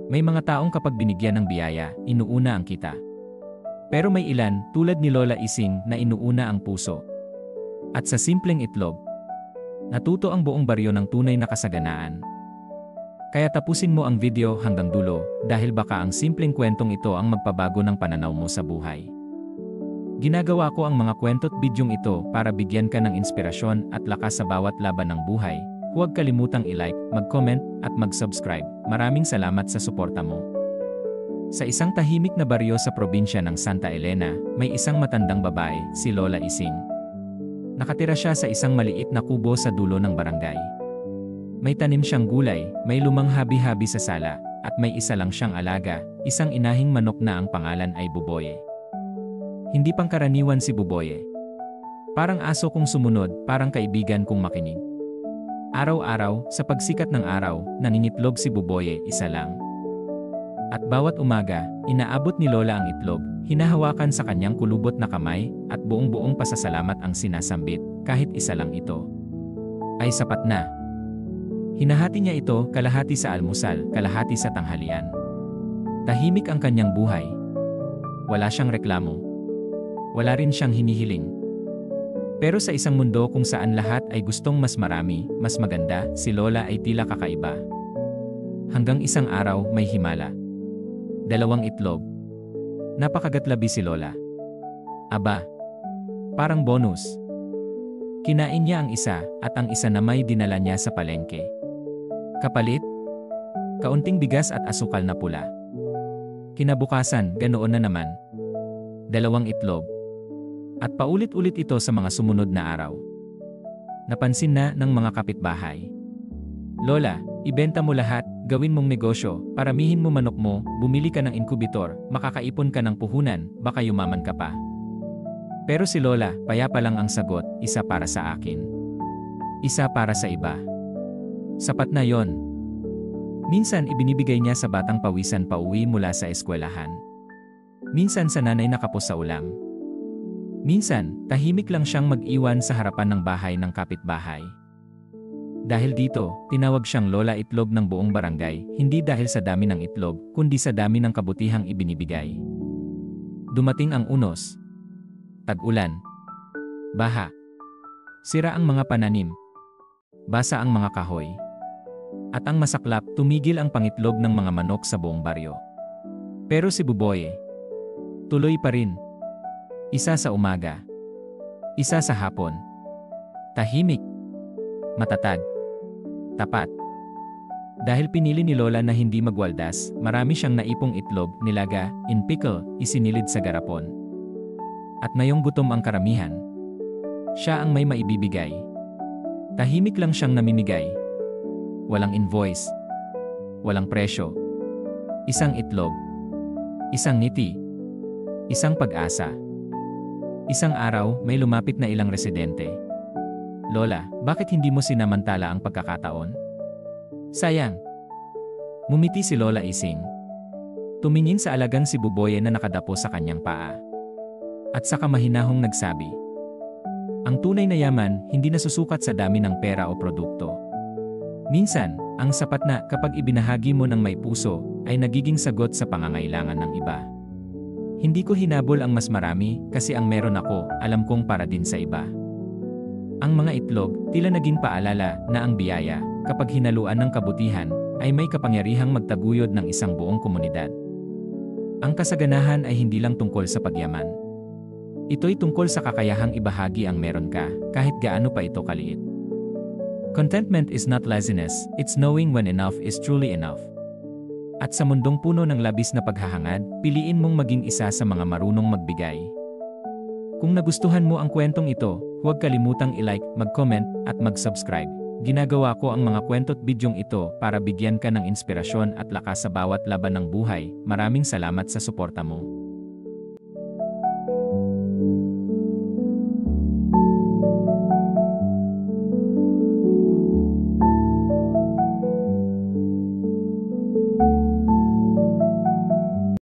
May mga taong kapag binigyan ng biyaya, inuuna ang kita. Pero may ilan, tulad ni Lola Ising, na inuuna ang puso. At sa simpleng itlog, natuto ang buong baryo ng tunay na kasaganaan. Kaya tapusin mo ang video hanggang dulo dahil baka ang simpleng kwentong ito ang magpabago ng pananaw mo sa buhay. Ginagawa ko ang mga kwento't bidyong ito para bigyan ka ng inspirasyon at lakas sa bawat laban ng buhay. Huwag kalimutang i-like, mag-comment at mag-subscribe. Maraming salamat sa suporta mo. Sa isang tahimik na baryo sa probinsya ng Santa Elena, may isang matandang babae, si Lola Ising. Nakatira siya sa isang maliit na kubo sa dulo ng barangay. May tanim siyang gulay, may lumang habi-habi sa sala, at may isa lang siyang alaga, isang inahing manok na ang pangalan ay Buboye. Hindi pangkaraniwan si Buboye. Parang aso kung sumunod, parang kaibigan kung makinig. Araw-araw, sa pagsikat ng araw, nangingitlog si Buboye, isa lang. At bawat umaga, inaabot ni Lola ang itlog, hinahawakan sa kanyang kulubot na kamay, at buong-buong pasasalamat ang sinasambit, kahit isa lang ito. Ay sapat na. Hinahati niya ito, kalahati sa almusal, kalahati sa tanghalian. Tahimik ang kanyang buhay. Wala siyang reklamo. Wala rin siyang hinihiling. Pero sa isang mundo kung saan lahat ay gustong mas marami, mas maganda, si Lola ay tila kakaiba. Hanggang isang araw, may himala. 2 itlog. Napakagatlabi si Lola. Aba, parang bonus. Kinain niya ang isa, at ang isa na may dinala niya sa palengke. Kapalit? Kaunting bigas at asukal na pula. Kinabukasan, ganoon na naman. 2 itlog. At paulit-ulit ito sa mga sumunod na araw. Napansin na ng mga kapitbahay. Lola, ibenta mo lahat, gawin mong negosyo, paramihin mo manok mo, bumili ka ng inkubator, makakaipon ka ng puhunan, baka yumaman ka pa. Pero si Lola, payapa lang ang sagot, isa para sa akin. Isa para sa iba. Sapat na yon. Minsan ibinibigay niya sa batang pawisan pauwi mula sa eskwelahan. Minsan sa nanay nakapos sa ulam. Minsan, tahimik lang siyang mag-iwan sa harapan ng bahay ng kapitbahay. Dahil dito, tinawag siyang Lola Itlog ng buong barangay, hindi dahil sa dami ng itlog, kundi sa dami ng kabutihang ibinibigay. Dumating ang unos. Tag-ulan. Baha. Sira ang mga pananim. Basa ang mga kahoy. At ang masaklap, tumigil ang pangitlog ng mga manok sa buong baryo. Pero si Buboye, tuloy pa rin. Isa sa umaga. Isa sa hapon. Tahimik. Matatag. Tapat. Dahil pinili ni Lola na hindi magwaldas, marami siyang naipong itlog, nilaga, in pickle, isinilid sa garapon. At ngayong gutom ang karamihan, siya ang may maibibigay. Tahimik lang siyang namimigay. Walang invoice. Walang presyo. Isang itlog. Isang ngiti. Isang pag-asa. Isang araw, may lumapit na ilang residente. Lola, bakit hindi mo sinamantala ang pagkakataon? Sayang. Mumiti si Lola Ising. Tumingin sa alagang si Buboye na nakadapo sa kanyang paa. At saka mahinahong nagsabi, ang tunay na yaman, hindi nasusukat sa dami ng pera o produkto. Minsan, ang sapat na kapag ibinahagi mo ng may puso, ay nagiging sagot sa pangangailangan ng iba. Hindi ko hinabol ang mas marami, kasi ang meron ako, alam kong para din sa iba. Ang mga itlog, tila naging paalala na ang biyaya, kapag hinaluan ng kabutihan, ay may kapangyarihang magtaguyod ng isang buong komunidad. Ang kasaganahan ay hindi lang tungkol sa pagyaman. Ito'y tungkol sa kakayahang ibahagi ang meron ka, kahit gaano pa ito kaliit. Contentment is not laziness, it's knowing when enough is truly enough. At sa mundong puno ng labis na paghahangad, piliin mong maging isa sa mga marunong magbigay. Kung nagustuhan mo ang kwentong ito, huwag kalimutang i-like, mag-comment, at mag-subscribe. Ginagawa ko ang mga kwento't bidyong ito para bigyan ka ng inspirasyon at lakas sa bawat laban ng buhay. Maraming salamat sa suporta mo.